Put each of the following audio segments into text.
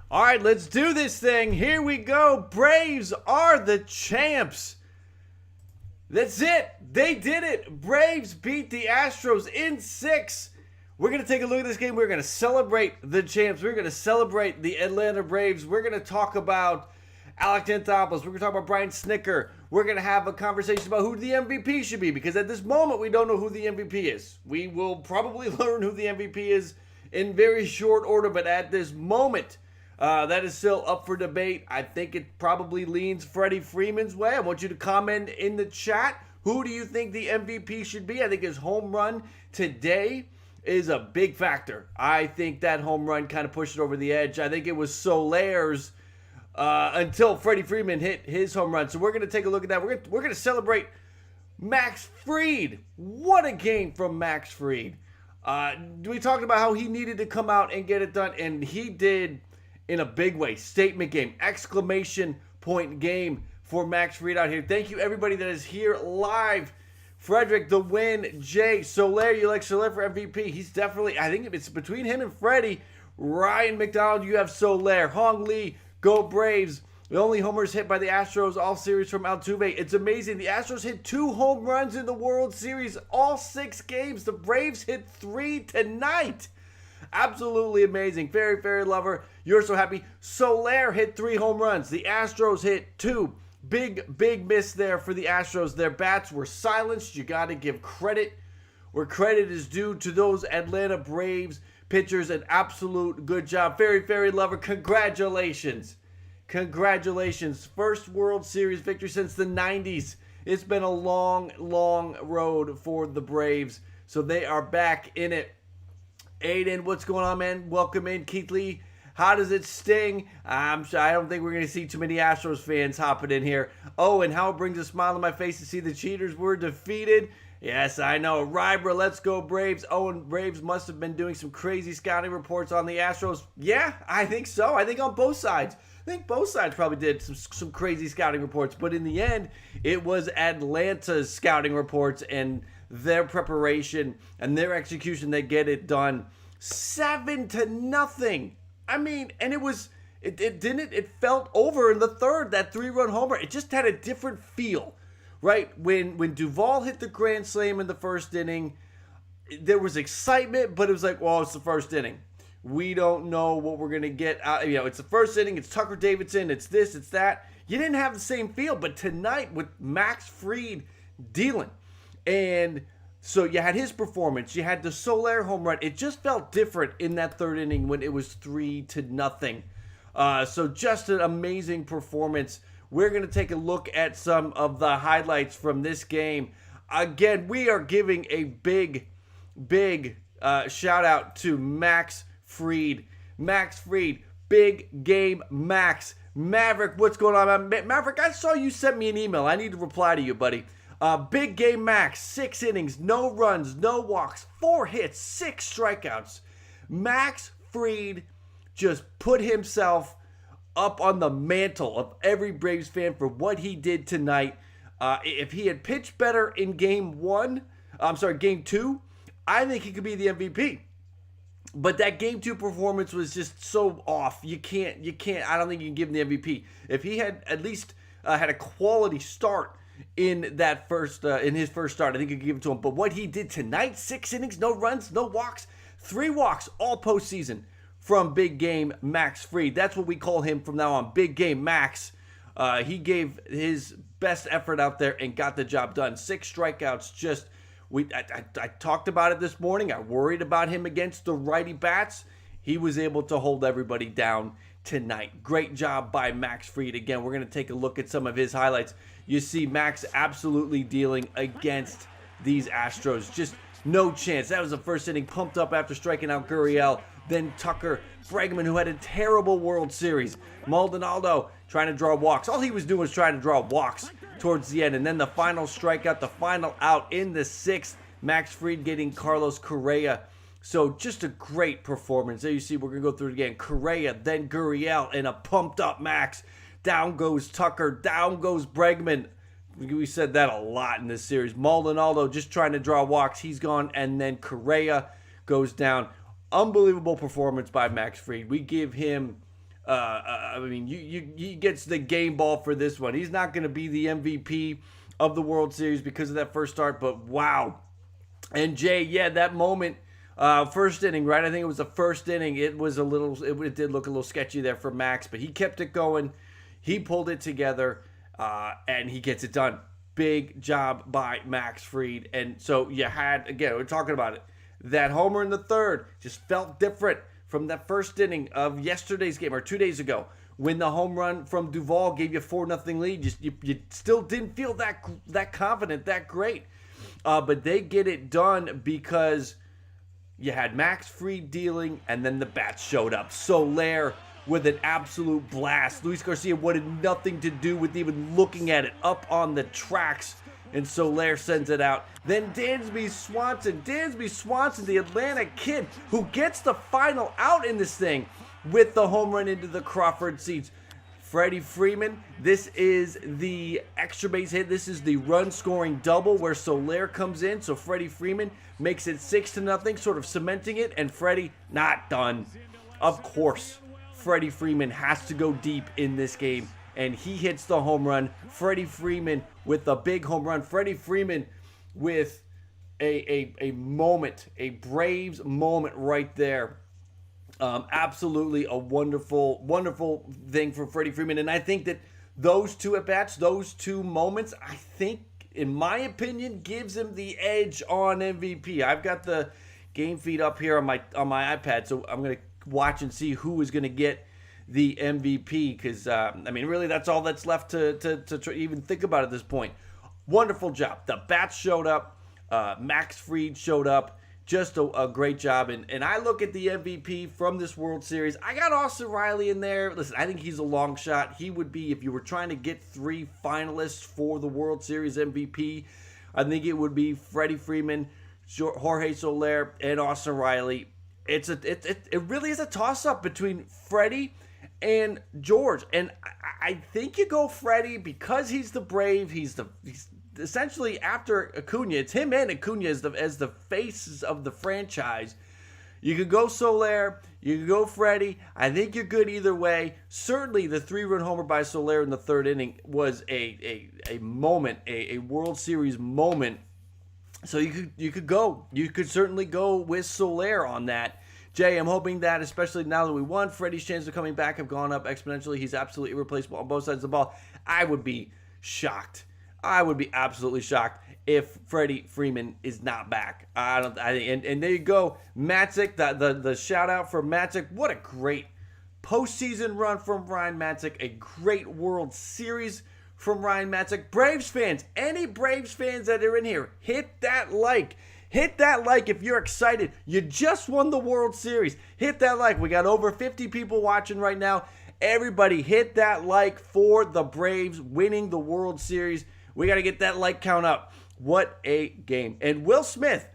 All right, let's do this thing. Here we go. Braves are the champs. That's it. They did it. Braves beat the Astros in 6. We're going to take a look at this game. We're going to celebrate the champs. We're going to celebrate the Atlanta Braves. We're going to talk about Alec Anthopoulos. We're going to talk about Brian Snitker. We're going to have a conversation about who the MVP should be, because at this moment, we don't know who the MVP is. We will probably learn who the MVP is in very short order, but at this moment, that is still up for debate. I think it probably leans Freddie Freeman's way. I want you to comment in the chat. Who do you think the MVP should be? I think his home run today is a big factor. I think that home run kind of pushed it over the edge. I think it was Soler's until Freddie Freeman hit his home run. So we're going to take a look at that. We're going to celebrate Max Fried. What a game from Max Fried. We talked about how he needed to come out and get it done, and he did in a big way. Statement game, exclamation point game for Max Fried out here. Thank you everybody that is here live. Frederick, the win. Jay, Soler, you like Soler for MVP? He's definitely, I think it's between him and Freddie. Ryan McDonald, you have Soler. Hong Lee, go Braves. The only homers hit by the Astros all series from Altuve. It's amazing. The Astros hit 2 home runs in the World Series all 6 games. The Braves hit 3 tonight. Absolutely amazing. Fairy Fairy Lover, you're so happy. Soler hit 3 home runs. The Astros hit 2. Big miss there for the Astros. Their bats were silenced. You got to give credit where credit is due to those Atlanta Braves pitchers. An absolute good job. Fairy Fairy Lover, congratulations. Congratulations. First World Series victory since the 90s. It's been a long road for the Braves. So they are back in it. Aiden, what's going on, man? Welcome in. Keith Lee, how does it sting? I don't think we're going to see too many Astros fans hopping in here. Oh, and how it brings a smile on my face to see the cheaters were defeated. Yes, I know. Rybra, let's go Braves. Oh, and Braves must have been doing some crazy scouting reports on the Astros. Yeah, I think so. I think on both sides. I think both sides probably did some crazy scouting reports. But in the end, it was Atlanta's scouting reports and their preparation and their execution that get it done. 7-0. I mean, and it felt over in the third, that 3-run homer. It just had a different feel, right? When Duvall hit the grand slam in the first inning, there was excitement, but it was like, well, it's the first inning. We don't know what we're going to get out. It's the first inning. It's Tucker Davidson. It's this, it's that. You didn't have the same feel, but tonight with Max Fried dealing, and so you had his performance, you had the Soler home run. It just felt different in that third inning when it was 3-0. So just an amazing performance. We're going to take a look at some of the highlights from this game. Again, we are giving a big shout out to Max Fried. Max Fried, big game Max. Maverick, what's going on? Maverick, I saw you sent me an email. I need to reply to you, buddy. Big game Max, 6 innings, no runs, no walks, 4 hits, 6 strikeouts. Max Fried just put himself up on the mantle of every Braves fan for what he did tonight. If he had pitched better in game 2, I think he could be the MVP. But that game 2 performance was just so off. You can't, I don't think you can give him the MVP. If he had at least had a quality start in that in his first start, I think you could give it to him. But what he did tonight, 6 innings, no runs, no walks, 3 walks all postseason from big game Max Fried. That's what we call him from now on, big game Max. He gave his best effort out there and got the job done. 6 strikeouts. I talked about it this morning. I worried about him against the righty bats. He was able to hold everybody down tonight. Great job by Max Fried. Again, we're going to take a look at some of his highlights. You see Max absolutely dealing against these Astros. Just no chance. That was the first inning, pumped up after striking out Gurriel. Then Tucker, Bregman, who had a terrible World Series. Maldonado trying to draw walks. All he was doing was trying to draw walks towards the end. And then the final strikeout, the final out in the 6th. Max Fried getting Carlos Correa. So just a great performance. There you see, we're going to go through it again. Correa, then Gurriel, and a pumped up Max. Down goes Tucker. Down goes Bregman. We said that a lot in this series. Maldonado just trying to draw walks. He's gone. And then Correa goes down. Unbelievable performance by Max Fried. We give him I mean, he gets the game ball for this one. He's not going to be the MVP of the World Series because of that first start, but wow. And Jay, yeah, that moment, first inning, right? I think it was the first inning. It did look a little sketchy there for Max, but he kept it going. He pulled it together, and he gets it done. Big job by Max Fried. And so you had, again, we're talking about it, that homer in the third just felt different from that first inning of yesterday's game, or 2 days ago, when the home run from Duvall gave you a 4-0 lead. You still didn't feel that confident, that great. But they get it done because you had Max Fried dealing, and then the bats showed up. Soler with an absolute blast. Luis Garcia wanted nothing to do with even looking at it, up on the tracks, and Soler sends it out. Then Dansby Swanson, the Atlanta kid, who gets the final out in this thing with the home run into the Crawford seats. Freddie Freeman, this is the extra base hit. This is the run-scoring double where Soler comes in. So Freddie Freeman makes it 6-0, sort of cementing it. And Freddie, not done. Of course, Freddie Freeman has to go deep in this game, and he hits the home run. Freddie Freeman with a big home run. Freddie Freeman with a moment, a Braves moment right there. Absolutely a wonderful, wonderful thing for Freddie Freeman. And I think that those two at-bats, those two moments, I think, in my opinion, gives him the edge on MVP. I've got the game feed up here on my iPad, so I'm going to watch and see who is going to get the MVP, because, I mean, really, that's all that's left to even think about at this point. Wonderful job. The bats showed up. Max Fried showed up. Just a great job. And I look at the MVP from this World Series. I got Austin Riley in there. Listen, I think he's a long shot. He would be, if you were trying to get 3 finalists for the World Series MVP, I think it would be Freddie Freeman, Jorge Soler, and Austin Riley. It really is a toss-up between Freddie and George. And I think you go Freddie because he's the Brave. He's essentially, after Acuna, it's him and Acuna as the faces of the franchise. You could go Soler, you could go Freddie. I think you're good either way. Certainly, the 3-run homer by Soler in the third inning was a moment, a World Series moment. So you could certainly go with Soler on that. Jay, I'm hoping that, especially now that we won, Freddie's chances of coming back have gone up exponentially. He's absolutely irreplaceable on both sides of the ball. I would be shocked. I would be absolutely shocked if Freddie Freeman is not back. And there you go, Matzik. The shout out for Matzik. What a great postseason run from Ryan Matzik. A great World Series from Ryan Matzik. Braves fans, any Braves fans that are in here, hit that like. Hit that like if you're excited. You just won the World Series. Hit that like. We got over 50 people watching right now. Everybody hit that like for the Braves winning the World Series. We got to get that like count up. What a game. And Will Smith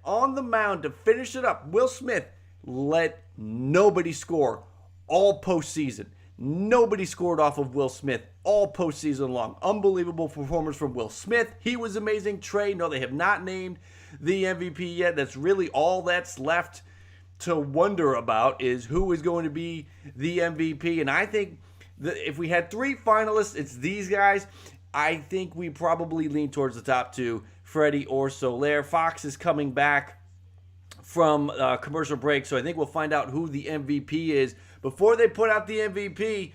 on the mound to finish it up. Will Smith let nobody score all postseason. Nobody scored off of Will Smith all postseason long. Unbelievable performance from Will Smith. He was amazing. Trey, no, they have not named the MVP yet. That's really all that's left to wonder about, is who is going to be the MVP. And I think that if we had 3 finalists, it's these guys. I think we probably lean towards the top 2, Freddie or Soler. Fox is coming back from commercial break, so I think we'll find out who the MVP is. Before they put out the MVP,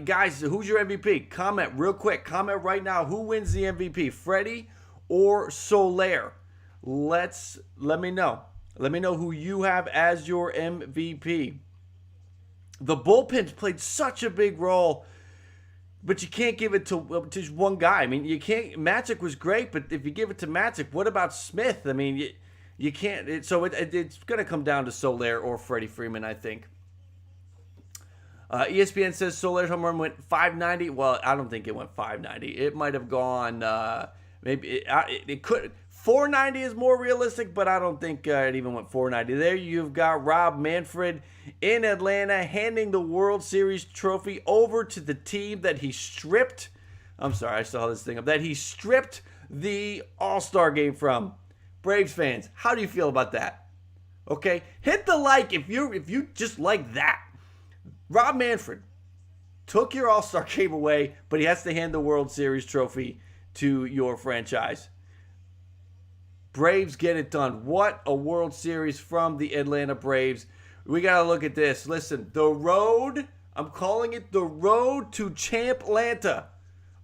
guys, who's your MVP? Comment real quick. Comment right now. Who wins the MVP, Freddie or Soler? Let me know. Let me know who you have as your MVP. The bullpens played such a big role, but you can't give it to just one guy. I mean, you can't. Matzik was great, but if you give it to Matzik, what about Smith? I mean, you can't. It's going to come down to Soler or Freddie Freeman, I think. ESPN says Soler's home run went 590. Well, I don't think it went 590. It might have gone, maybe it could. 490 is more realistic, but I don't think it even went 490. There you've got Rob Manfred in Atlanta handing the World Series trophy over to the team that he stripped. I'm sorry, I still have this thing up. That he stripped the All-Star game from. Braves fans, how do you feel about that? Okay, hit the like if you just like that. Rob Manfred took your All-Star game away, but he has to hand the World Series trophy to your franchise. Braves get it done. What a World Series from the Atlanta Braves. We got to look at this. Listen, the road, I'm calling it the road to Champ-Lanta.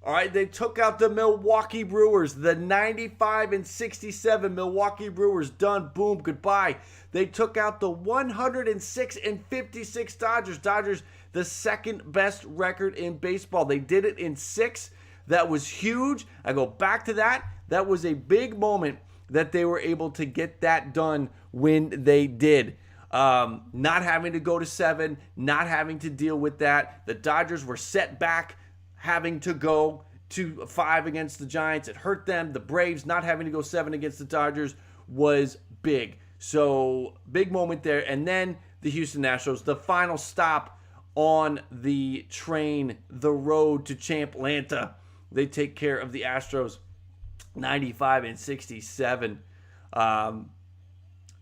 All right, they took out the Milwaukee Brewers, the 95-67 Milwaukee Brewers. Done, boom, goodbye. They took out the 106-56 Dodgers. Dodgers, the second best record in baseball. They did it in 6. That was huge. I go back to that. That was a big moment that they were able to get that done when they did. Not having to go to 7, not having to deal with that. The Dodgers were set back, having to go to 5 against the Giants. It hurt them. The Braves not having to go 7 against the Dodgers was big. So, big moment there. And then the Houston Astros, the final stop on the train, the road to Champ-Lanta. They take care of the Astros 95-67.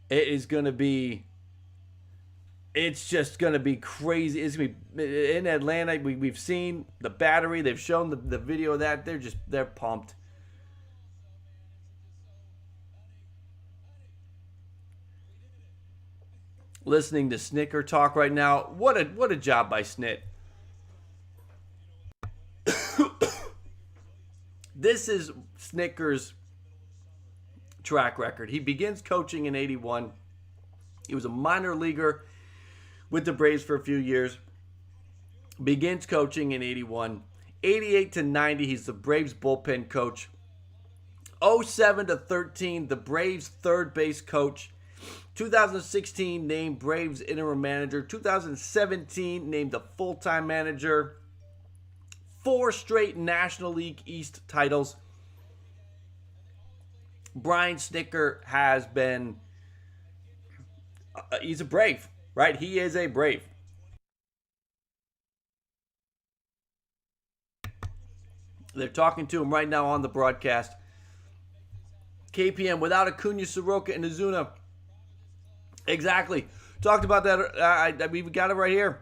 It is going to be... It's just going to be crazy. It's going to be in Atlanta. We've seen the battery. They've shown the video of that. They're pumped. Listening to Snicker talk right now. What a job by Snit. This is Snicker's track record. He begins coaching in 81. He was a minor leaguer with the Braves for a few years. Begins coaching in 81. 88 to 90, he's the Braves bullpen coach. 07 to 13, the Braves third base coach. 2016, named Braves interim manager. 2017, named the full-time manager. 4 straight National League East titles. Brian Snitker has been... he's a Brave, right? He is a Brave. They're talking to him right now on the broadcast. KPM without Acuna, Soroka, and Ozuna. Exactly. Talked about that. We got it right here.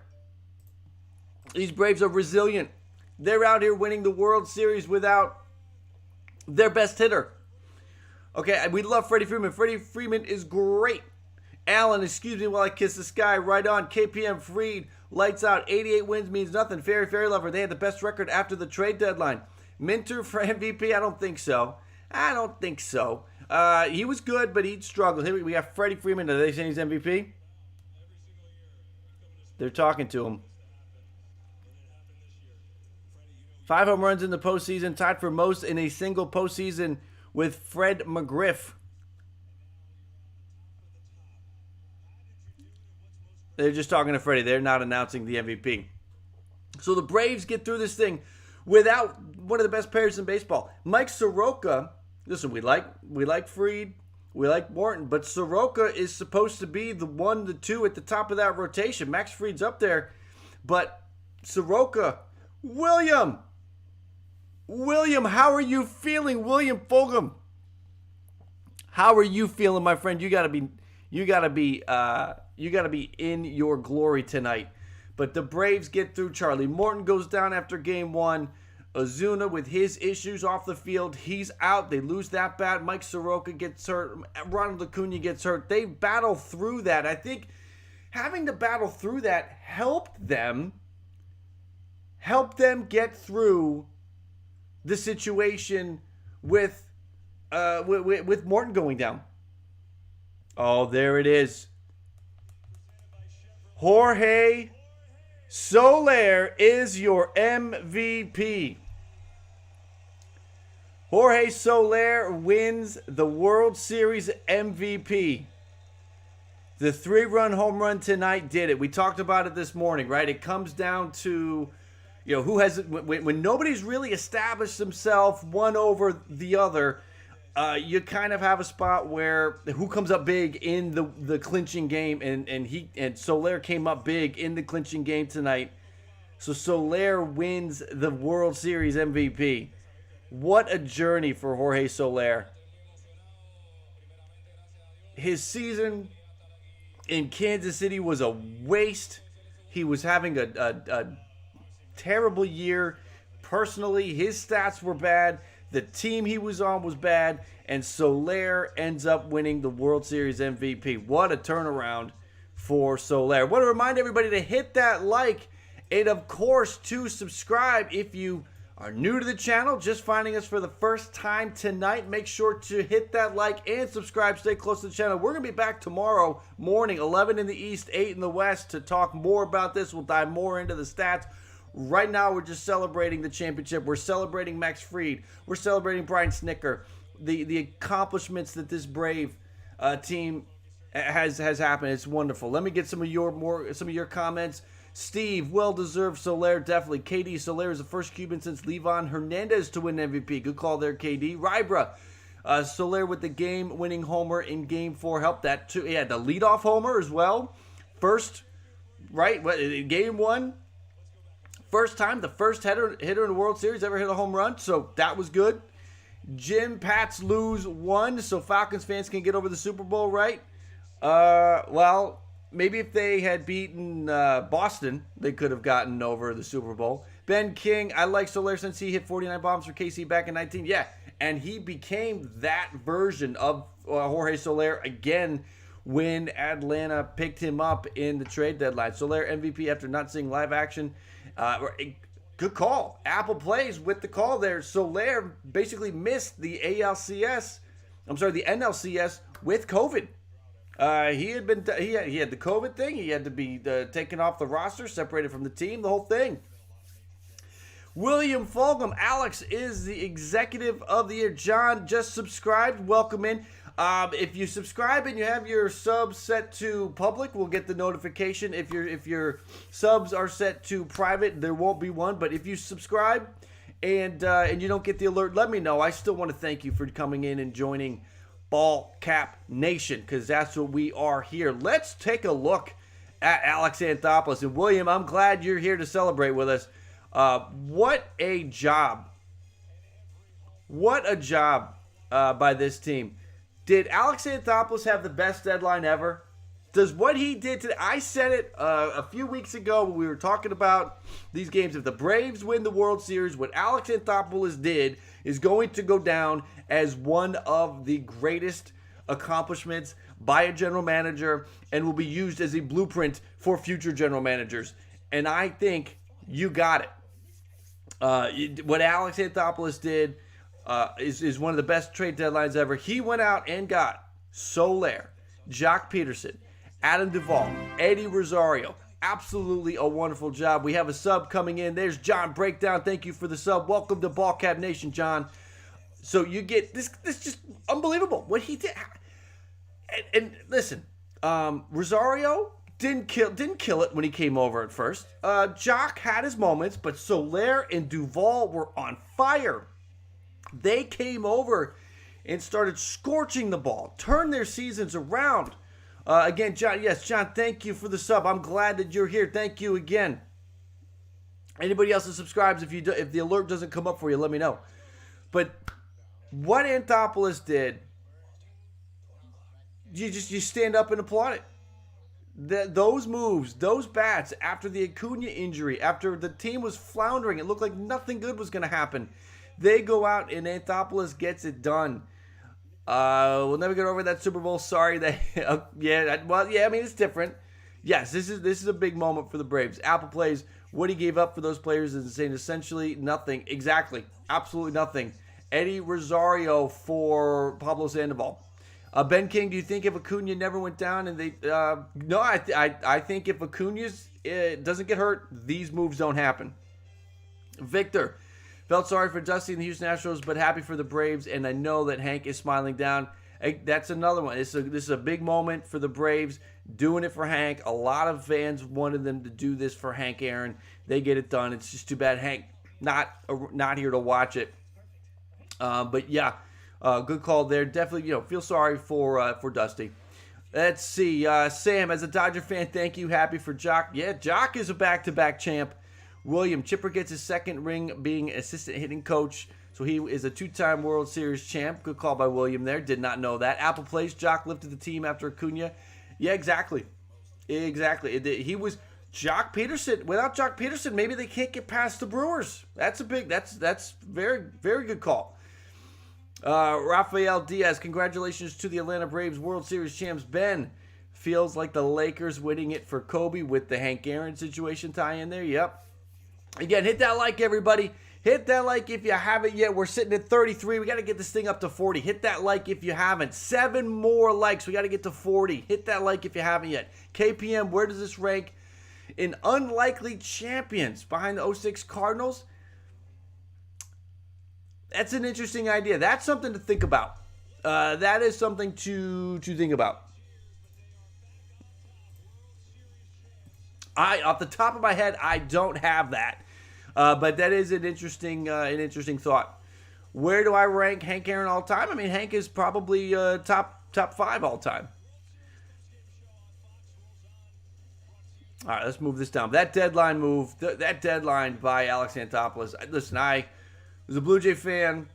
These Braves are resilient. They're out here winning the World Series without their best hitter. Okay, we love Freddie Freeman. Freddie Freeman is great. Allen, excuse me while I kiss the sky. Right on. KPM Freed. Lights out. 88 wins means nothing. Fairy Lover. They had the best record after the trade deadline. Minter for MVP? I don't think so. He was good, but he struggled. Here we got Freddie Freeman. Are they saying he's MVP? They're talking to him. 5 home runs in the postseason, tied for most in a single postseason with Fred McGriff. They're just talking to Freddie. They're not announcing the MVP. So the Braves get through this thing without one of the best players in baseball. Mike Soroka, listen, we like Fried, we like Morton, but Soroka is supposed to be the 1, the 2 at the top of that rotation. Max Fried's up there, but Soroka, William, how are you feeling, William Fulgham? How are you feeling, my friend? You gotta be in your glory tonight. But the Braves get through. Charlie Morton goes down after game 1. Ozuna with his issues off the field, he's out. They lose that bat. Mike Soroka gets hurt. Ronald Acuna gets hurt. They battle through that. I think having to battle through that helped them get through the situation with Morton going down. Oh, there it is. Jorge Soler is your MVP. Jorge Soler wins the World Series MVP. The 3-run home run tonight did it. We talked about it this morning, right? It comes down to, who has, when nobody's really established themselves one over the other, you kind of have a spot where who comes up big in the clinching game, and Soler came up big in the clinching game tonight. So Soler wins the World Series MVP. What a journey for Jorge Soler. His season in Kansas City was a waste. He was having a terrible year. Personally, his stats were bad. The team he was on was bad. And Soler ends up winning the World Series MVP. What a turnaround for Soler. I want to remind everybody to hit that like and, of course, to subscribe if you are new to the channel, just finding us for the first time tonight. Make sure to hit that like and subscribe. Stay close to the channel. We're going to be back tomorrow morning, 11 in the East, 8 in the West, to talk more about this. We'll dive more into the stats. Right now, we're just celebrating the championship. We're celebrating Max Fried. We're celebrating Brian Snitker. The accomplishments that this Brave team has happened. It's wonderful. Let me get some of your comments. Steve, well-deserved. Soler, definitely. KD, Soler is the first Cuban since Livan Hernandez to win MVP. Good call there, KD. Rybra, Soler with the game-winning homer in Game 4 helped that too. He had the leadoff homer as well. First, right, in Game 1, first time the first hitter in the World Series ever hit a home run, so that was good. Jim, Pats lose 1, so Falcons fans can get over the Super Bowl, right? Well, maybe if they had beaten Boston, they could have gotten over the Super Bowl. Ben King, I like Soler since he hit 49 bombs for KC back in 19. Yeah, and he became that version of Jorge Soler again when Atlanta picked him up in the trade deadline. Soler MVP after not seeing live action. Good call. Apple plays with the call there. Soler basically missed the NLCS with COVID. He had the COVID thing. He had to be taken off the roster, separated from the team, the whole thing. William Fulgham, Alex is the executive of the year. John just subscribed. Welcome in. If you subscribe and you have your subs set to public, we'll get the notification. If your subs are set to private, there won't be one. But if you subscribe and you don't get the alert, let me know. I still want to thank you for coming in and joining Ball Cap Nation, because that's what we are here. Let's take a look at Alex Anthopoulos. And William, I'm glad you're here to celebrate with us. What a job. What a job by this team. Did Alex Anthopoulos have the best deadline ever? Does what he did today, I said it a few weeks ago when we were talking about these games. If the Braves win the World Series, what Alex Anthopoulos did is going to go down as one of the greatest accomplishments by a general manager and will be used as a blueprint for future general managers. And I think you got it. What Alex Anthopoulos did is one of the best trade deadlines ever. He went out and got Soler, Jock Peterson, Adam Duvall, Eddie Rosario. Absolutely a wonderful job. We have a sub coming in. There's John Breakdown. Thank you for the sub. Welcome to Ball Cap Nation, John. So you get this just unbelievable what he did. And listen, Rosario didn't kill it when he came over at first. Jock had his moments, but Soler and Duvall were on fire. They came over and started scorching the ball, turned their seasons around. Again, John, yes, John, thank you for the sub. I'm glad that you're here. Thank you again. Anybody else that subscribes, if the alert doesn't come up for you, let me know. But what Anthopoulos did, you stand up and applaud it. Those moves, those bats, after the Acuna injury, after the team was floundering, it looked like nothing good was going to happen. They go out and Anthopoulos gets it done. We'll never get over that Super Bowl. Sorry. I mean, it's different. Yes, this is a big moment for the Braves. Apple plays. What he gave up for those players is insane. Essentially nothing. Exactly. Absolutely nothing. Eddie Rosario for Pablo Sandoval. Ben King, do you think if Acuna never went down and they... no, I think if Acuna doesn't get hurt, these moves don't happen. Victor, felt sorry for Dusty and the Houston Astros, but happy for the Braves, and I know that Hank is smiling down. That's another one. This is a big moment for the Braves, doing it for Hank. A lot of fans wanted them to do this for Hank Aaron. They get it done. It's just too bad Hank not here to watch it. But yeah, good call there. Definitely, feel sorry for Dusty. Let's see. Sam, as a Dodger fan, thank you. Happy for Jock. Yeah, Jock is a back-to-back champ. William, Chipper gets his second ring being assistant hitting coach. So he is a two-time World Series champ. Good call by William there. Did not know that. Apple plays. Jock lifted the team after Acuna. Yeah, exactly. Exactly. He was Jock Peterson. Without Jock Peterson, maybe they can't get past the Brewers. That's very, very good call. Rafael Diaz, congratulations to the Atlanta Braves World Series champs. Ben, feels like the Lakers winning it for Kobe with the Hank Aaron situation tie in there. Yep. Again, hit that like, everybody. Hit that like if you haven't yet. We're sitting at 33. We got to get this thing up to 40. Hit that like if you haven't. 7 more likes. We got to get to 40. Hit that like if you haven't yet. KPM, where does this rank in unlikely champions behind the 06 Cardinals? That's an interesting idea. That's something to think about. That is something to think about. Off the top of my head, I don't have that. But that is an interesting thought. Where do I rank Hank Aaron all time? I mean, Hank is probably top 5 all time. All right, let's move this down. That deadline move, that deadline by Alex Anthopoulos. Listen, I was a Blue Jay fan.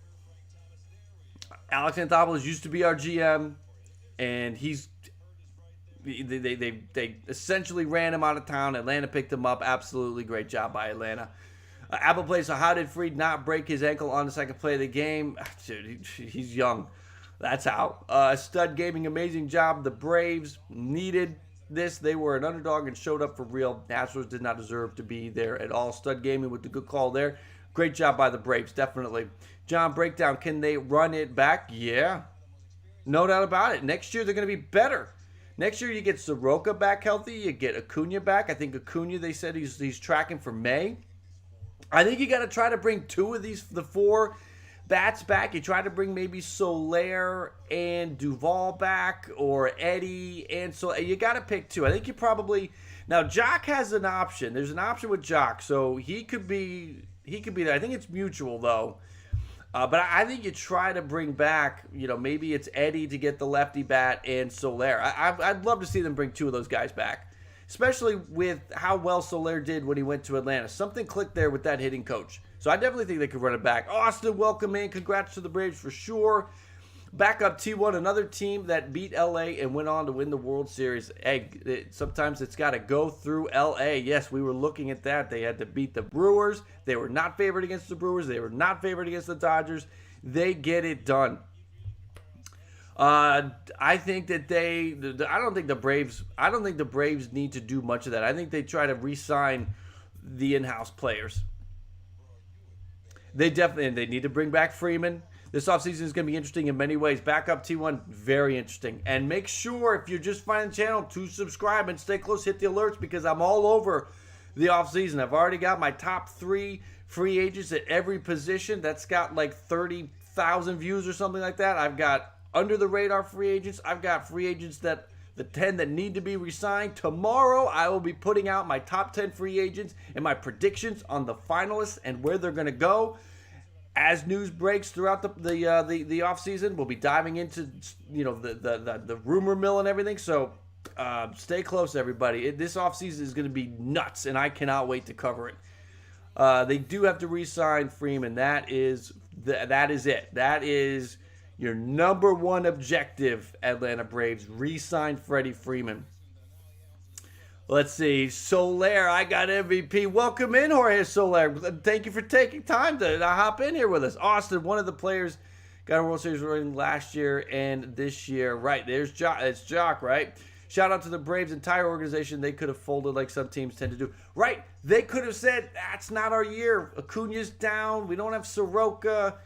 Alex Anthopoulos used to be our GM, and they essentially ran him out of town. Atlanta picked him up. Absolutely great job by Atlanta. Apple plays, so how did Fried not break his ankle on the second play of the game? Dude, he's young. That's how. Stud Gaming, amazing job. The Braves needed this. They were an underdog and showed up for real. Astros did not deserve to be there at all. Stud Gaming with the good call there. Great job by the Braves, definitely. John, breakdown, can they run it back? Yeah. No doubt about it. Next year, they're going to be better. Next year, you get Soroka back healthy. You get Acuna back. I think Acuna, they said he's tracking for May. I think you got to try to bring 2 of the 4 bats back. You try to bring maybe Soler and Duvall back, or Eddie and so you got to pick 2. I think you probably now Jock has an option. There's an option with Jock, so he could be there. I think it's mutual though. But I think you try to bring back, maybe it's Eddie to get the lefty bat and Soler. I'd love to see them bring 2 of those guys back, especially with how well Soler did when he went to Atlanta. Something clicked there with that hitting coach. So I definitely think they could run it back. Austin, welcome in. Congrats to the Braves for sure. Backup T1, another team that beat LA and went on to win the World Series. Hey, sometimes it's got to go through LA. Yes, we were looking at that. They had to beat the Brewers. They were not favored against the Brewers. They were not favored against the Dodgers. They get it done. I think that I don't think the Braves need to do much of that. I think they try to re-sign the in-house players. They need to bring back Freeman. This offseason is going to be interesting in many ways. Backup T1, very interesting. And make sure, if you're just finding the channel, to subscribe and stay close, hit the alerts, because I'm all over the offseason. I've already got my top 3 free agents at every position. That's got like 30,000 views or something like that. I've got under the radar free agents. I've got free agents the 10 that need to be re-signed. Tomorrow, I will be putting out my top 10 free agents and my predictions on the finalists and where they're going to go. As news breaks throughout the offseason, we'll be diving into the rumor mill and everything. So stay close, everybody. This offseason is going to be nuts, and I cannot wait to cover it. They do have to re-sign Freeman. That is it. That is your number 1 objective, Atlanta Braves. Re-sign Freddie Freeman. Let's see. Soler, I got MVP. Welcome in, Jorge Soler. Thank you for taking time to hop in here with us. Austin, one of the players, got a World Series ring last year and this year. Right, there's Jock. It's Jock, right? Shout out to the Braves' entire organization. They could have folded like some teams tend to do. Right, they could have said, that's not our year. Acuna's down. We don't have Soroka.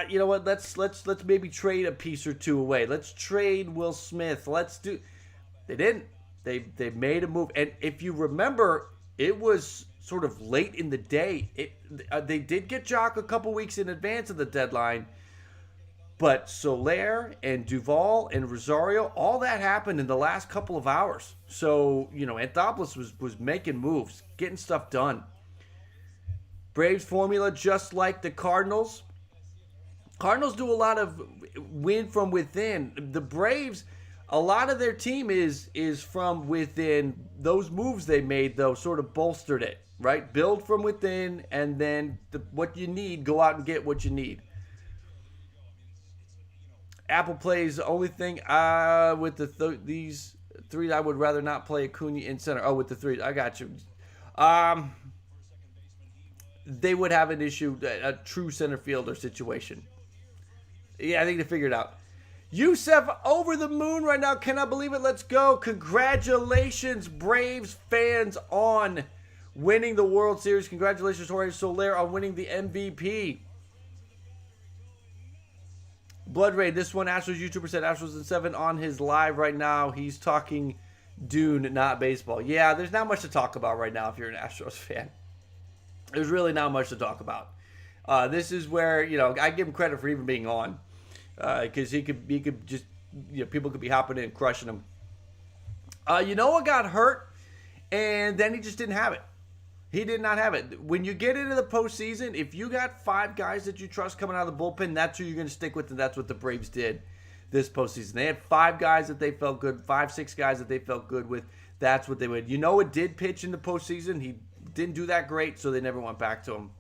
You know what? Let's maybe trade a piece or 2 away. Let's trade Will Smith. They didn't. They made a move, and if you remember, it was sort of late in the day. They did get Jock a couple weeks in advance of the deadline, but Soler and Duvall and Rosario, all that happened in the last couple of hours. So Anthopoulos was making moves, getting stuff done. Braves formula, just like the Cardinals. Cardinals do a lot of win from within. The Braves, a lot of their team is from within. Those moves they made, though, sort of bolstered it, right? Build from within, and then what you need, go out and get what you need. Apple plays the only thing with these threes. I would rather not play Acuna in center. Oh, with the threes. I got you. They would have an issue, a true center fielder situation. Yeah, I think they figured it out. Yusef over the moon right now. Cannot believe it. Let's go. Congratulations, Braves fans, on winning the World Series. Congratulations, Jorge Soler, on winning the MVP. Blood Raid, this one, Astros YouTuber said Astros in 7 on his live right now. He's talking Dune, not baseball. Yeah, there's not much to talk about right now if you're an Astros fan. There's really not much to talk about. This is where, I give him credit for even being on. Because he could just, people could be hopping in and crushing him. What got hurt? And then he just didn't have it. He did not have it. When you get into the postseason, if you got 5 guys that you trust coming out of the bullpen, that's who you're going to stick with, and that's what the Braves did this postseason. They had 5 guys that they felt good, 5, 6 guys that they felt good with. That's what they would. It did pitch in the postseason. He didn't do that great, so they never went back to him.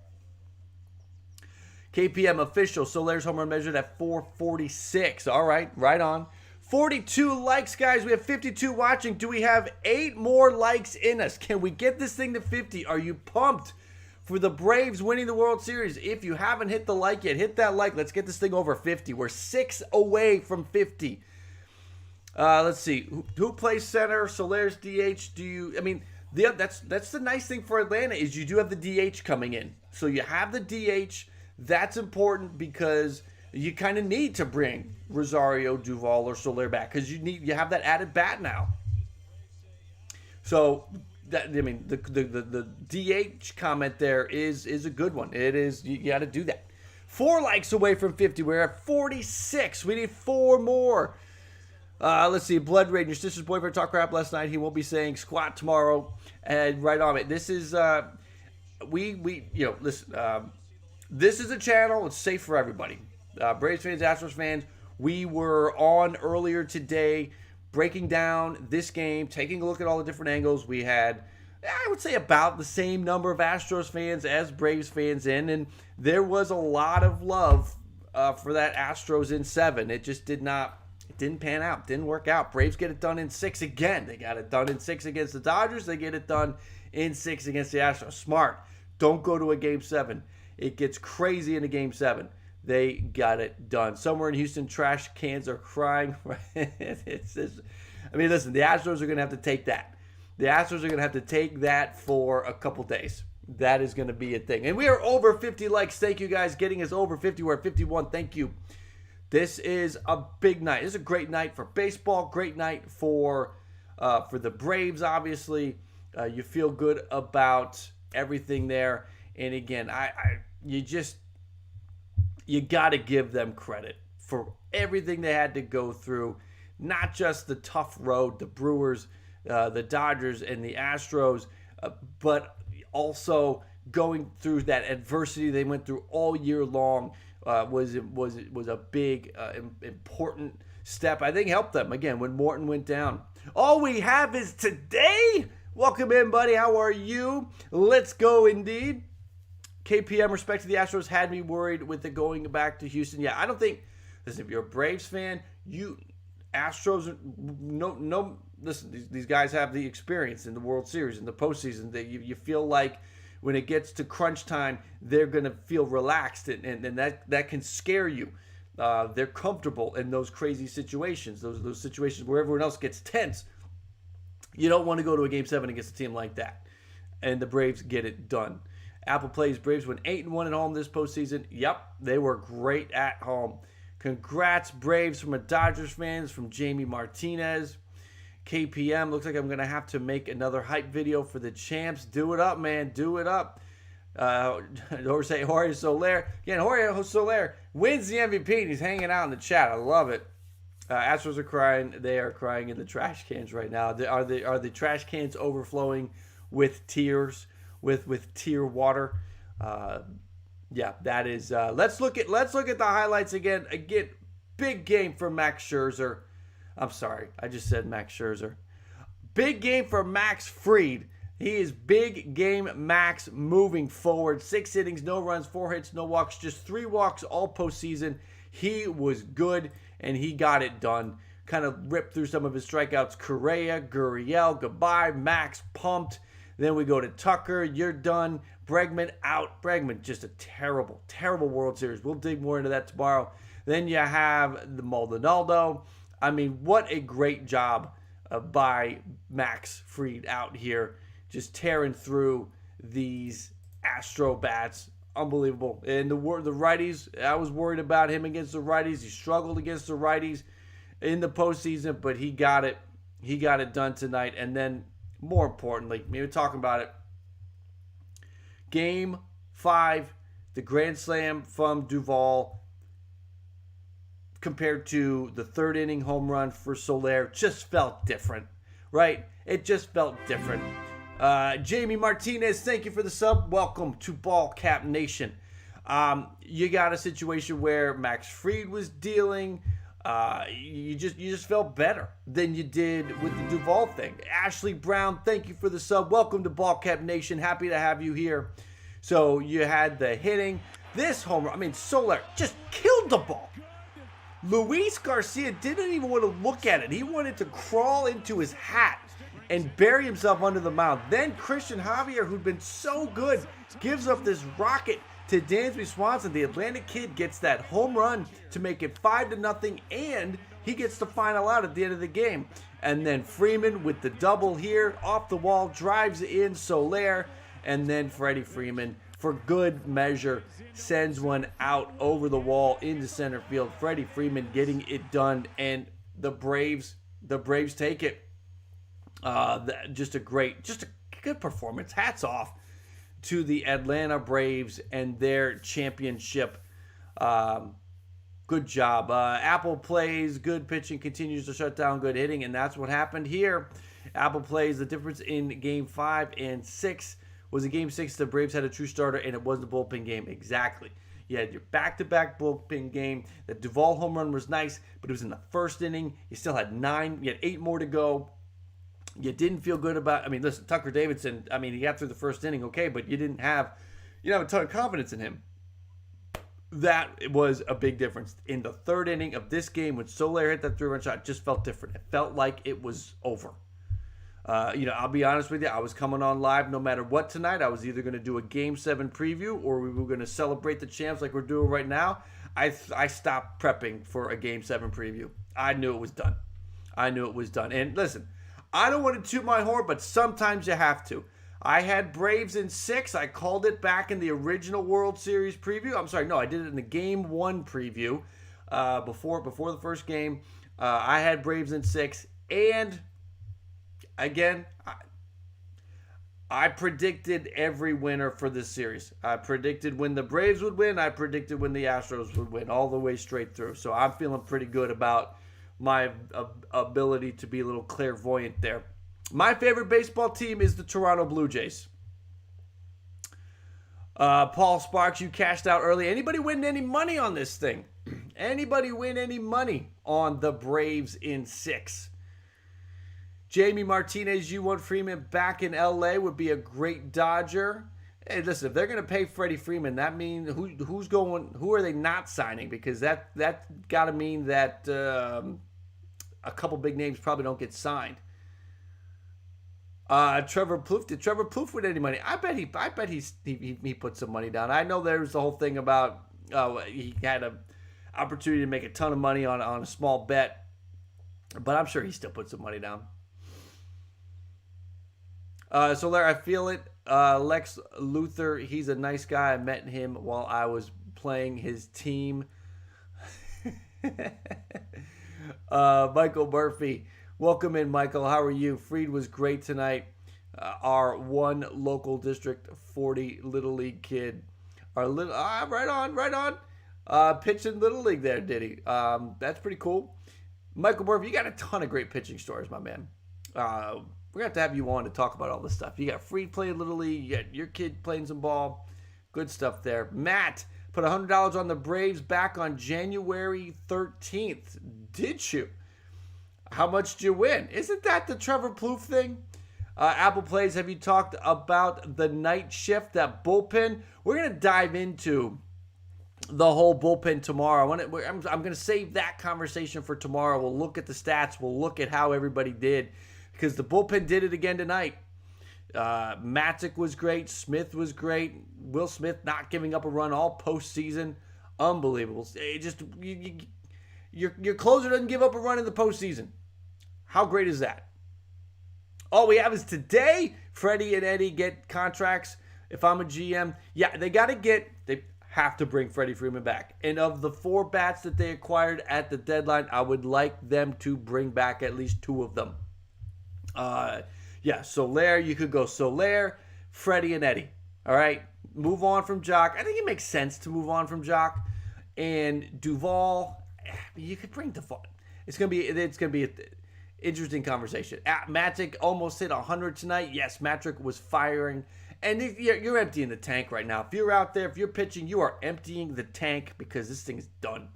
KPM official, Soler's home run measured at 446. All right, right on. 42 likes, guys. We have 52 watching. Do we have 8 more likes in us? Can we get this thing to 50? Are you pumped for the Braves winning the World Series? If you haven't hit the like yet, hit that like. Let's get this thing over 50. We're 6 away from 50. Let's see. Who plays center? Soler's DH. That's the nice thing for Atlanta is you do have the DH coming in. So you have the DH. That's important because you kind of need to bring Rosario, Duvall, or Soler back because you have that added bat now. So the DH comment there is a good one. It is, you got to do that. 4 likes away from 50. We're at 46. We need 4 more. Let's see. Blood Raid. Your sister's boyfriend talked crap last night. He won't be saying squat tomorrow. And right on it. This is listen. This is a channel. It's safe for everybody. Braves fans, Astros fans. We were on earlier today, breaking down this game, taking a look at all the different angles. We had, I would say, about the same number of Astros fans as Braves fans in, and there was a lot of love for that Astros in 7. It just didn't pan out, didn't work out. Braves get it done in 6 again. They got it done in 6 against the Dodgers. They get it done in 6 against the Astros. Smart. Don't go to a Game 7. It gets crazy in a Game 7. They got it done. Somewhere in Houston, trash cans are crying. Listen, the Astros are going to have to take that. The Astros are going to have to take that for a couple days. That is going to be a thing. And we are over 50 likes. Thank you, guys. Getting us over 50. We're at 51. Thank you. This is a big night. This is a great night for baseball. Great night for the Braves, obviously. You feel good about everything there. And again, you got to give them credit for everything they had to go through, not just the tough road, the Brewers, the Dodgers, and the Astros, but also going through that adversity they went through all year long was a big, important step. I think helped them, again, when Morton went down. All we have is today. Welcome in, buddy. How are you? Let's go, indeed. KPM, respect to the Astros, had me worried with it going back to Houston. Yeah, I don't think, listen, if you're a Braves fan, Astros, listen, these guys have the experience in the World Series, in the postseason. You feel like when it gets to crunch time, they're going to feel relaxed, and that can scare you. They're comfortable in those crazy situations, those situations where everyone else gets tense. You don't want to go to a Game 7 against a team like that. And the Braves get it done. Apple plays Braves went 8-1 at home this postseason. Yep, they were great at home. Congrats, Braves, from a Dodgers fans, from Jamie Martinez. KPM, looks like I'm going to have to make another hype video for the champs. Do it up, man. Do it up. Jorge Soler. Again, Jorge Soler wins the MVP, and he's hanging out in the chat. I love it. Astros are crying. They are crying in the trash cans right now. Are the trash cans overflowing with tears? With tear water. Yeah, that is. Let's look at the highlights again. Again, big game for Max Scherzer. I'm sorry, I just said Max Scherzer. Big game for Max Fried. He is big game Max moving forward. 6 innings, no runs, 4 hits, no walks, just 3 walks all postseason. He was good and he got it done. kind of ripped through some of his strikeouts. Correa, Gurriel, goodbye. Max pumped. Then we go to Tucker. You're done. Bregman out. Bregman, just a terrible, terrible World Series. We'll dig more into that tomorrow. Then you have the Maldonado. I mean, what a great job by Max Fried out here, just tearing through these Astro bats. Unbelievable. And the righties, I was worried about him against the righties. He struggled against the righties in the postseason, but he got it. He got it done tonight. And then, more importantly, we were talking about it. Game 5, the grand slam from Duvall compared to the third inning home run for Soler just felt different, right? It just felt different. Jamie Martinez, thank you for the sub. Welcome to Ball Cap Nation. You got a situation where Max Fried was dealing. You just felt better than you did with the Duvall thing. Ashley Brown, thank you for the sub. Welcome to Ball Cap Nation. Happy to have you here. So you had the hitting. This homer, I mean, Soler just killed the ball. Luis Garcia didn't even want to look at it. He wanted to crawl into his hat and bury himself under the mound. Then Christian Javier, who'd been so good, gives up this rocket to Dansby Swanson. The Atlantic kid gets that home run to make it 5-0, and he gets the final out at the end of the game. And then Freeman with the double here, off the wall, drives in Soler, and then Freddie Freeman, for good measure, sends one out over the wall into center field. Freddie Freeman getting it done, and the Braves take it. Just a good performance. Hats off to the Atlanta Braves and their championship. Good job. Apple plays, good pitching, continues to shut down good hitting, and that's what happened here. Apple plays. The difference in Game 5 and 6 was in Game 6, the Braves had a true starter, and it was the bullpen game. Exactly. You had your back-to-back bullpen game. The Duvall home run was nice, but it was in the first inning. You still had 8 more to go. You didn't feel good about, listen, Tucker Davidson, he got through the first inning, okay, but you didn't have a ton of confidence in him. That was a big difference. In the third inning of this game, when Soler hit that 3-run shot, it just felt different. It felt like it was over. I'll be honest with you, I was coming on live no matter what tonight. I was either going to do a Game 7 preview or we were going to celebrate the champs like we're doing right now. I stopped prepping for a Game 7 preview. I knew it was done. And listen, I don't want to toot my horn, but sometimes you have to. I had Braves in 6. I called it back in the original World Series preview. I'm sorry, no, I did it in the Game 1 preview before the first game. I had Braves in 6, and again, I predicted every winner for this series. I predicted when the Braves would win. I predicted when the Astros would win, all the way straight through. So I'm feeling pretty good about my ability to be a little clairvoyant there. My favorite baseball team is the Toronto Blue Jays. Paul Sparks, you cashed out early. Anybody win any money on this thing? Anybody win any money on the Braves in 6? Jamie Martinez, you want Freeman back in LA, would be a great Dodger. Hey, listen, if they're going to pay Freddie Freeman, that means who are they not signing? Because that got to mean that a couple big names probably don't get signed. Trevor Plouffe, did Trevor Plouffe win any money? I bet he put some money down. I know there's the whole thing about he had an opportunity to make a ton of money on a small bet, but I'm sure he still put some money down. Soler, I feel it. Lex Luthor, he's a nice guy. I met him while I was playing his team. Michael Murphy, welcome in, Michael. How are you? Freed was great tonight. Our one local District 40 Little League kid. Right on. Pitching Little League there, did he? That's pretty cool. Michael Murphy, you got a ton of great pitching stories, my man. We're going to have you on to talk about all this stuff. You got Freed playing Little League. You got your kid playing some ball. Good stuff there. Matt put $100 on the Braves back on January 13th. Did you? How much did you win? Isn't that the Trevor Plouffe thing? Apple Plays, have you talked about the night shift, that bullpen? We're going to dive into the whole bullpen tomorrow. I'm going to save that conversation for tomorrow. We'll look at the stats. We'll look at how everybody did, because the bullpen did it again tonight. Matzek was great. Smith was great. Will Smith not giving up a run all postseason. Unbelievable. Your closer doesn't give up a run in the postseason. How great is that? All we have is today, Freddie and Eddie get contracts. If I'm a GM, yeah, they have to bring Freddie Freeman back. And of the 4 bats that they acquired at the deadline, I would like them to bring back at least 2 of them. Soler, you could go Soler, Freddie, and Eddie. All right, move on from Jock. I think it makes sense to move on from Jock. And Duvall, you could bring Duvall. It's gonna be an interesting conversation. Matzek almost hit 100 tonight. Yes, Matzek was firing. And you're emptying the tank right now. If you're out there, if you're pitching, you are emptying the tank, because this thing is done.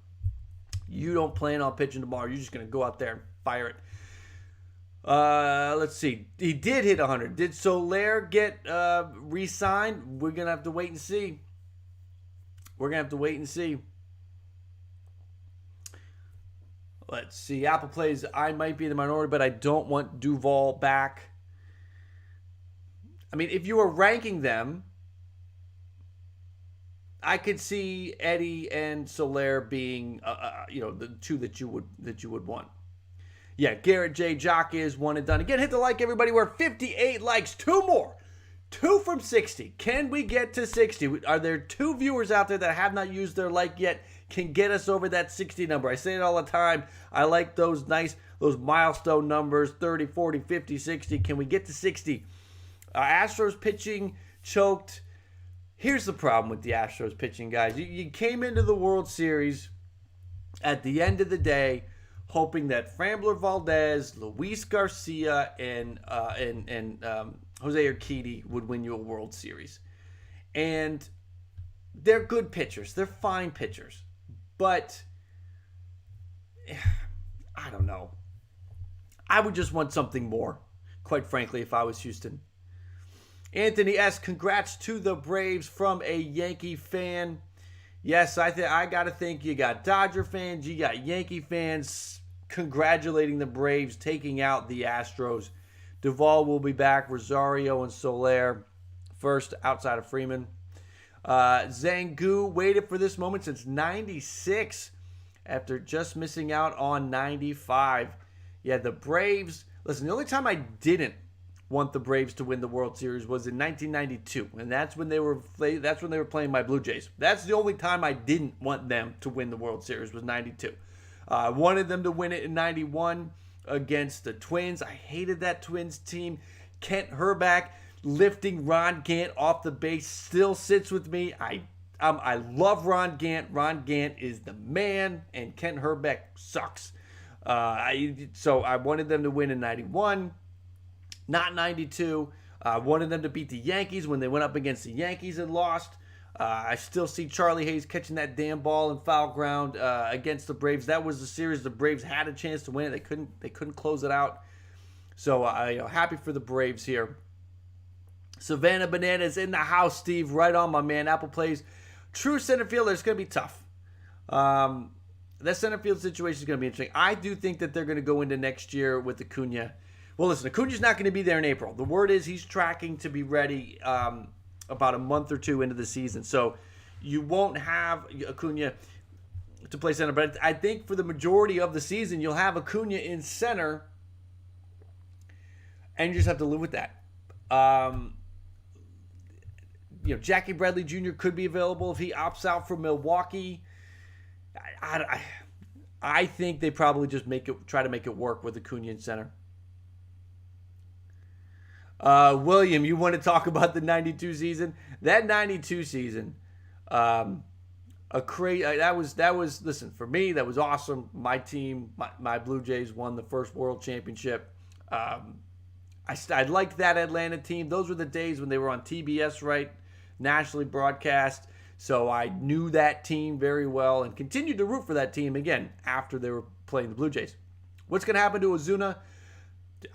You don't plan on pitching tomorrow. You're just going to go out there and fire it. Let's see. He did hit 100. Did Soler get re-signed? We're going to have to wait and see. Let's see. Apple plays, I might be in the minority, but I don't want Duvall back. I mean, if you were ranking them, I could see Eddie and Soler being, the 2 that you would want. Yeah, Garrett J. Jock is one and done. Again, hit the like, everybody. We're 58 likes. 2 more. 2 from 60. Can we get to 60? Are there 2 viewers out there that have not used their like yet? Can get us over that 60 number. I say it all the time. I like those milestone numbers, 30, 40, 50, 60. Can we get to 60? Astros pitching choked. Here's the problem with the Astros pitching, guys. You came into the World Series at the end of the day hoping that Framber Valdez, Luis Garcia, and Jose Urquidy would win you a World Series. And they're good pitchers. They're fine pitchers. But I don't know. I would just want something more, quite frankly, if I was Houston. Anthony S., congrats to the Braves from a Yankee fan. Yes, I got to think you got Dodger fans, you got Yankee fans congratulating the Braves, taking out the Astros. Duvall will be back. Rosario and Soler first outside of Freeman. Zangu waited for this moment since 96 after just missing out on 95. Yeah, the Braves. Listen, the only time I didn't want the Braves to win the World Series was in 1992, and that's when they were playing my Blue Jays. That's the only time I didn't want them to win the World Series was 92. I wanted them to win it in 91 against the Twins. I hated that Twins team. Kent Herbeck lifting Ron Gant off the base still sits with me. I love Ron Gant. Ron Gant is the man, and Kent Herbeck sucks. So I wanted them to win in 91. Not 92. I wanted them to beat the Yankees when they went up against the Yankees and lost. I still see Charlie Hayes catching that damn ball in foul ground against the Braves. That was the series the Braves had a chance to win it. They couldn't close it out. So happy for the Braves here. Savannah Bananas in the house, Steve. Right on, my man. Apple plays true center fielder. It's going to be tough. That center field situation is going to be interesting. I do think that they're going to go into next year with Acuna. Well, listen, Acuna's not going to be there in April. The word is he's tracking to be ready about a month or 2 into the season. So you won't have Acuna to play center. But I think for the majority of the season, you'll have Acuna in center, and you just have to live with that. Jackie Bradley Jr. could be available if he opts out from Milwaukee. I think they probably just try to make it work with Acuna in center. William, you want to talk about the 92 season? That 92 season, listen, for me, that was awesome. My team, my Blue Jays won the first World Championship. I liked that Atlanta team. Those were the days when they were on TBS, right? Nationally broadcast. So I knew that team very well and continued to root for that team again after they were playing the Blue Jays. What's going to happen to Ozuna?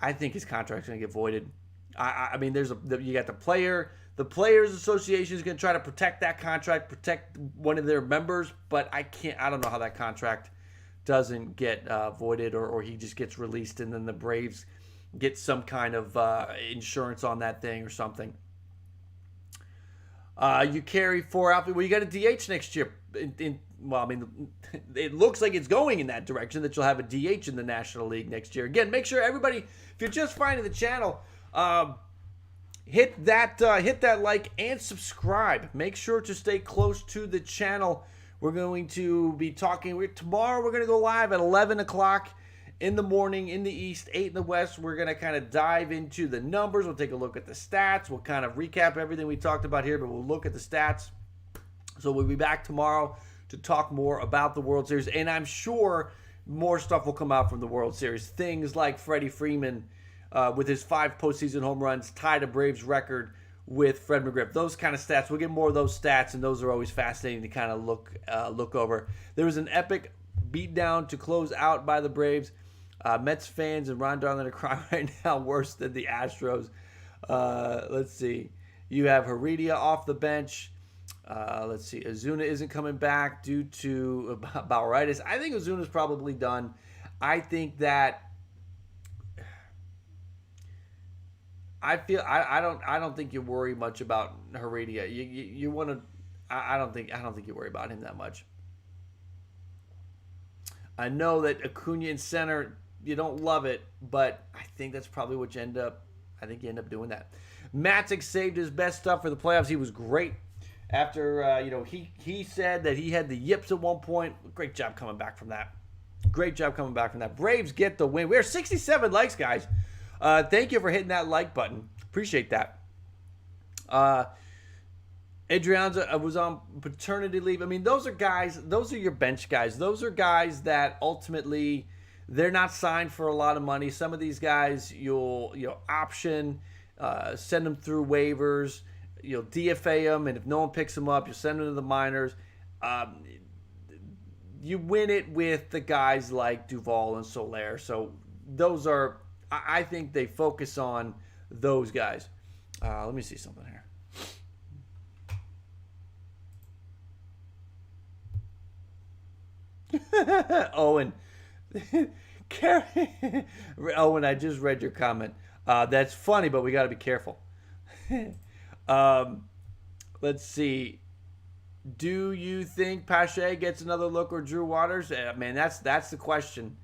I think his contract's going to get voided. I mean, you got the player. The Players Association is going to try to protect that contract, protect one of their members, but I don't know how that contract doesn't get voided, or he just gets released and then the Braves get some kind of insurance on that thing or something. You carry 4 outfield. Well, you got a DH next year. Well, I mean, it looks like it's going in that direction, that you'll have a DH in the National League next year. Again, make sure everybody, if you're just finding the channel, hit that like and subscribe. Make sure to stay close to the channel. We're going to be talking tomorrow. We're going to go live at 11 o'clock in the morning in the East, 8 in the West. We're going to kind of dive into the numbers. We'll take a look at the stats. We'll kind of recap everything we talked about here, but we'll look at the stats. So we'll be back tomorrow to talk more about the World Series, and I'm sure more stuff will come out from the World Series. Things like Freddie Freeman with his 5 postseason home runs tied a Braves record with Fred McGriff. Those kind of stats. We'll get more of those stats, and those are always fascinating to kind of look over. There was an epic beatdown to close out by the Braves. Mets fans and Ron Darling are crying right now worse than the Astros. Let's see. You have Heredia off the bench. Let's see. Ozuna isn't coming back due to bowelitis. I think Ozuna's probably done. I think that I don't think you worry much about Heredia. You want to. I don't think you worry about him that much. I know that Acuna in center, you don't love it, but I think that's probably what you end up. I think you end up doing that. Matzek saved his best stuff for the playoffs. He was great. After he said that he had the yips at one point. Great job coming back from that. Braves get the win. We're 67 likes, guys. Thank you for hitting that like button. Appreciate that. Adrianza was on paternity leave. I mean, those are your bench guys. Those are guys that ultimately they're not signed for a lot of money. Some of these guys you'll option, send them through waivers, you'll DFA them, and if no one picks them up, you send them to the minors. You win it with the guys like Duvall and Soler. So those are, I think they focus on those guys. Let me see something here. Owen. Owen, I just read your comment. That's funny, but we got to be careful. Let's see. Do you think Pache gets another look or Drew Waters? Man, that's the question.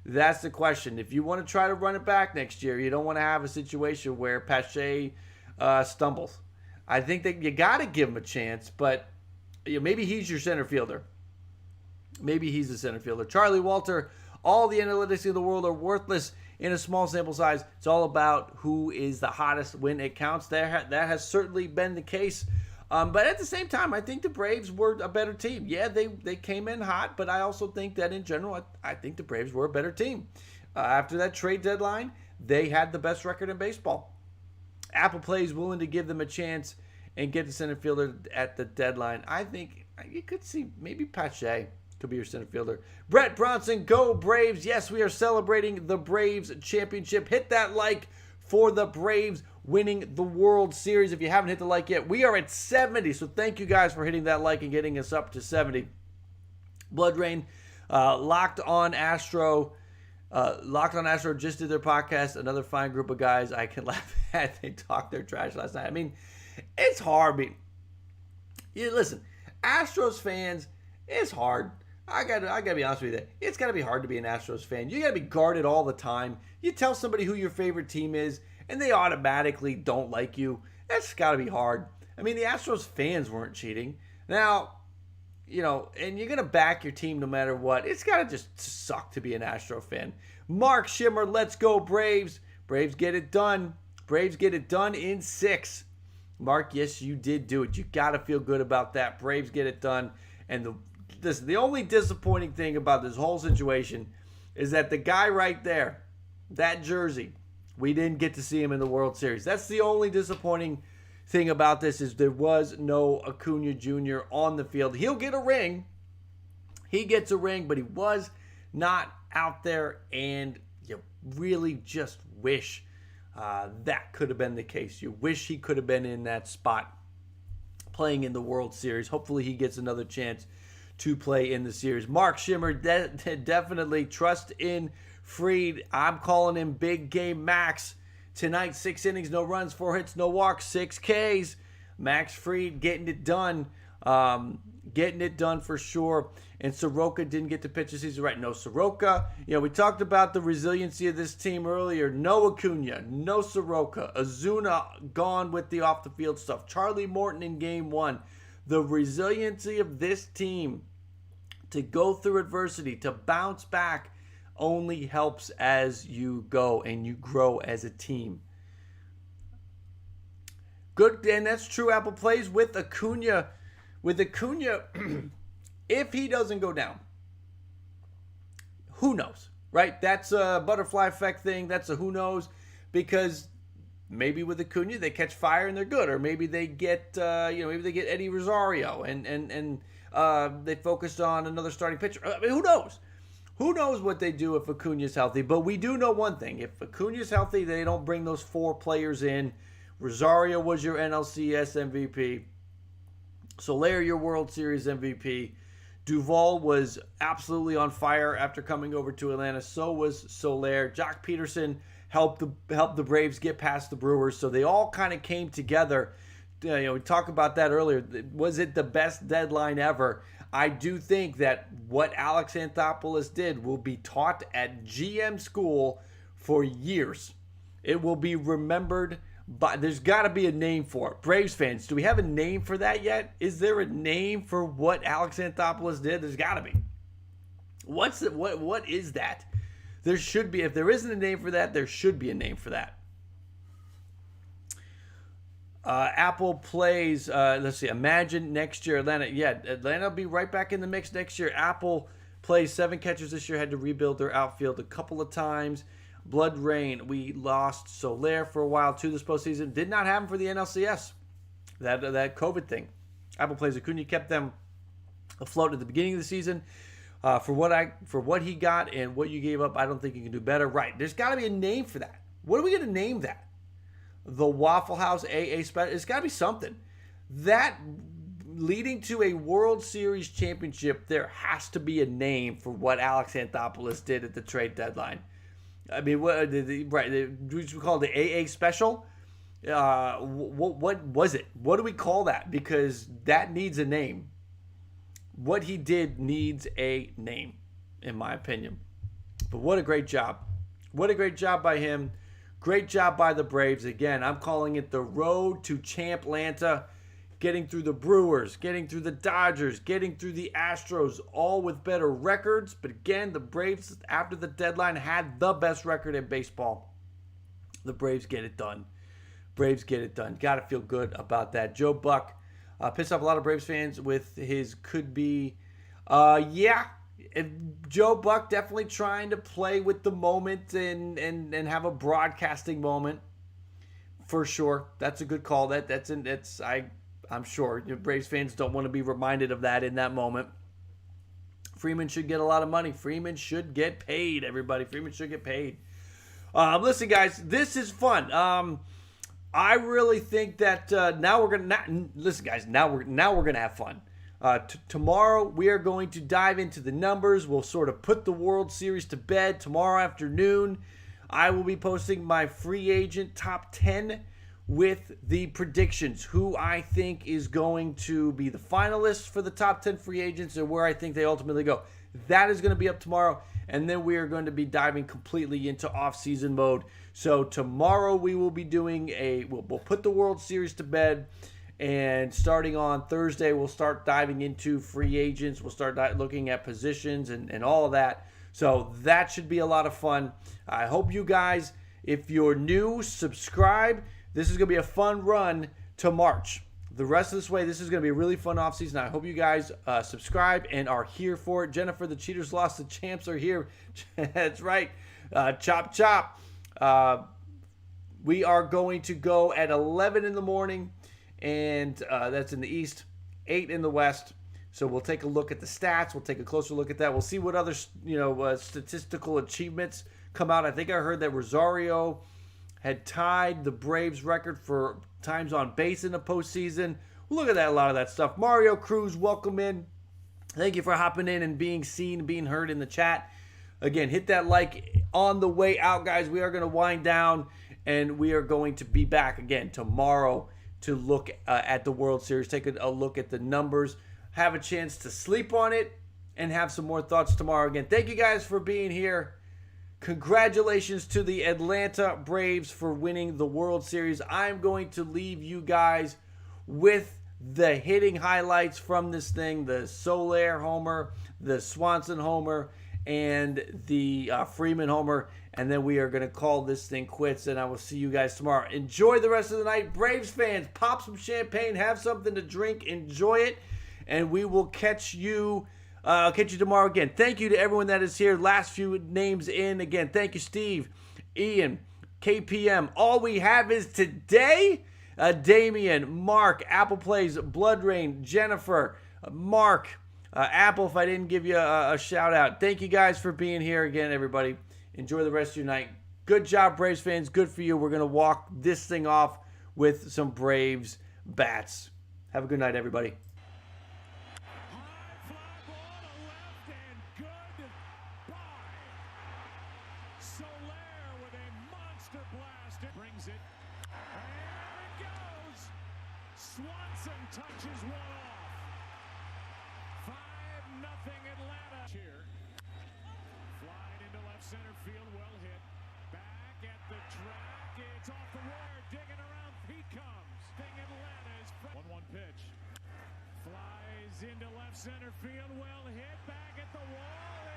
That's the question. If you want to try to run it back next year, you don't want to have a situation where Pache stumbles. I think that you got to give him a chance, but maybe he's your center fielder. Maybe he's the center fielder. Charlie Walter, all the analytics in the world are worthless in a small sample size. It's all about who is the hottest when it counts. That has certainly been the case. But at the same time, I think the Braves were a better team. Yeah, they came in hot, but I also think that in general, I think the Braves were a better team. After that trade deadline, they had the best record in baseball. Apple plays willing to give them a chance and get the center fielder at the deadline. I think you could see maybe Pache could be your center fielder. Brett Bronson, go Braves. Yes, we are celebrating the Braves championship. Hit that like for the Braves winning the World Series. If you haven't hit the like yet, we are at 70. So thank you guys for hitting that like and getting us up to 70. Blood Rain, Locked on Astro just did their podcast. Another fine group of guys I can laugh at. They talked their trash last night. I mean, it's hard. Listen, Astros fans, it's hard. I gotta be honest with you. It's gotta be hard to be an Astros fan. You gotta be guarded all the time. You tell somebody who your favorite team is, and they automatically don't like you. That's gotta be hard. I mean, the Astros fans weren't cheating. Now, and you're gonna back your team no matter what. It's gotta just suck to be an Astro fan. Mark Shimmer, let's go Braves. Braves get it done. Braves get it done in 6. Mark, yes, you did do it. You gotta feel good about that. Braves get it done. And the only disappointing thing about this whole situation is that the guy right there, that jersey, we didn't get to see him in the World Series. That's the only disappointing thing about this, is there was no Acuna Jr. on the field. He'll get a ring. He gets a ring, but he was not out there, and you really just wish that could have been the case. You wish he could have been in that spot playing in the World Series. Hopefully he gets another chance to play in the series. Mark Schimmer, definitely trust in Fried. I'm calling him Big Game Max. Tonight, 6 innings, no runs, 4 hits, no walks, 6 Ks. Max Fried getting it done. Getting it done for sure. And Soroka didn't get to pitch this season. Right, no Soroka. We talked about the resiliency of this team earlier. No Acuna, no Soroka. Azuna gone with the off-the-field stuff. Charlie Morton in game 1. The resiliency of this team to go through adversity, to bounce back, only helps as you go and you grow as a team. Good, and that's true. Apple plays with Acuna. With Acuna, if he doesn't go down, who knows, right? That's a butterfly effect thing. That's a who knows, because maybe with Acuna they catch fire and they're good, or maybe they get, maybe they get Eddie Rosario and they focused on another starting pitcher. I mean, who knows? Who knows what they do if Acuna's healthy? But we do know one thing: if Acuna's healthy, they don't bring those 4 players in. Rosario was your NLCS MVP. Soler, your World Series MVP. Duvall was absolutely on fire after coming over to Atlanta. So was Soler. Jock Peterson helped the Braves get past the Brewers. So they all kind of came together. We talked about that earlier. Was it the best deadline ever? I do think that what Alex Anthopoulos did will be taught at GM school for years. It will be remembered. But there's got to be a name for it. Braves fans, do we have a name for that yet? Is there a name for what Alex Anthopoulos did? There's got to be. What is that? There should be. If there isn't a name for that, there should be a name for that. Apple plays, let's see, imagine next year, Atlanta. Yeah, Atlanta will be right back in the mix next year. Apple plays 7 catchers this year, had to rebuild their outfield a couple of times. Blood Rain, we lost Soler for a while too this postseason. Did not have him for the NLCS. That COVID thing. Apple plays Acuna kept them afloat at the beginning of the season. For what he got and what you gave up, I don't think you can do better. Right. There's got to be a name for that. What are we going to name that? The Waffle House AA special? It's got to be something. That leading to a World Series championship, there has to be a name for what Alex Anthopoulos did at the trade deadline. I mean, what we call it the AA special? What was it? What do we call that? Because that needs a name. What he did needs a name, in my opinion. But what a great job. What a great job by him. Great job by the Braves. Again, I'm calling it the road to Champlanta. Getting through the Brewers, getting through the Dodgers, getting through the Astros, all with better records. But again, the Braves, after the deadline, had the best record in baseball. The Braves get it done. Braves get it done. Got to feel good about that. Joe Buck pissed off a lot of Braves fans with his could be. Joe Buck definitely trying to play with the moment and have a broadcasting moment. For sure. That's a good call. I'm sure Braves fans don't want to be reminded of that in that moment. Freeman should get a lot of money. Freeman should get paid, everybody. Freeman should get paid. Listen, guys, this is fun. I really think that now we're gonna have fun. Tomorrow we are going to dive into the numbers. We'll sort of put the World Series to bed tomorrow afternoon. I will be posting my free agent top 10 with the predictions, who I think is going to be the finalists for the top 10 free agents and where I think they ultimately go. That is going to be up tomorrow, and then we are going to be diving completely into off-season mode. So tomorrow we will be doing we'll put the World Series to bed, and starting on Thursday, we'll start diving into free agents. We'll start looking at positions and all of that. So that should be a lot of fun. I hope you guys, if you're new, subscribe. This is going to be a fun run to March. The rest of this way, this is going to be a really fun offseason. I hope you guys subscribe and are here for it. Jennifer, the cheaters lost. The champs are here. That's right. Chop, chop. We are going to go at 11 in the morning, and that's in the East, 8 in the West. So we'll take a look at the stats. We'll take a closer look at that. We'll see what other statistical achievements come out. I think I heard that Rosario had tied the Braves record for times on base in the postseason. Look at that, a lot of that stuff. Mario Cruz, welcome in. Thank you for hopping in and being seen, being heard in the chat. Again, hit that like on the way out, guys. We are going to wind down, and we are going to be back again tomorrow to look at the World Series, take a look at the numbers, have a chance to sleep on it, and have some more thoughts tomorrow. Again, thank you guys for being here. Congratulations to the Atlanta Braves for winning the World Series. I'm going to leave you guys with the hitting highlights from this thing, the Soler homer, the Swanson homer, and the Freeman homer. And then we are going to call this thing quits, and I will see you guys tomorrow. Enjoy the rest of the night. Braves fans, pop some champagne, have something to drink, enjoy it, and we will catch you tomorrow again. Thank you to everyone that is here. Last few names in. Again, thank you, Steve, Ian, KPM. All we have is today. Damian, Mark, Apple Plays, Blood Rain, Jennifer, Mark, Apple, if I didn't give you a shout out. Thank you guys for being here again, everybody. Enjoy the rest of your night. Good job, Braves fans. Good for you. We're going to walk this thing off with some Braves bats. Have a good night, everybody. Swanson touches one off. 5-0 Atlanta. Here. Flying into left center field, well hit. Back at the track. It's off the wire. Digging around. He comes. Thing Atlanta is 1-1 pitch. Flies into left center field, well hit. Back at the wall.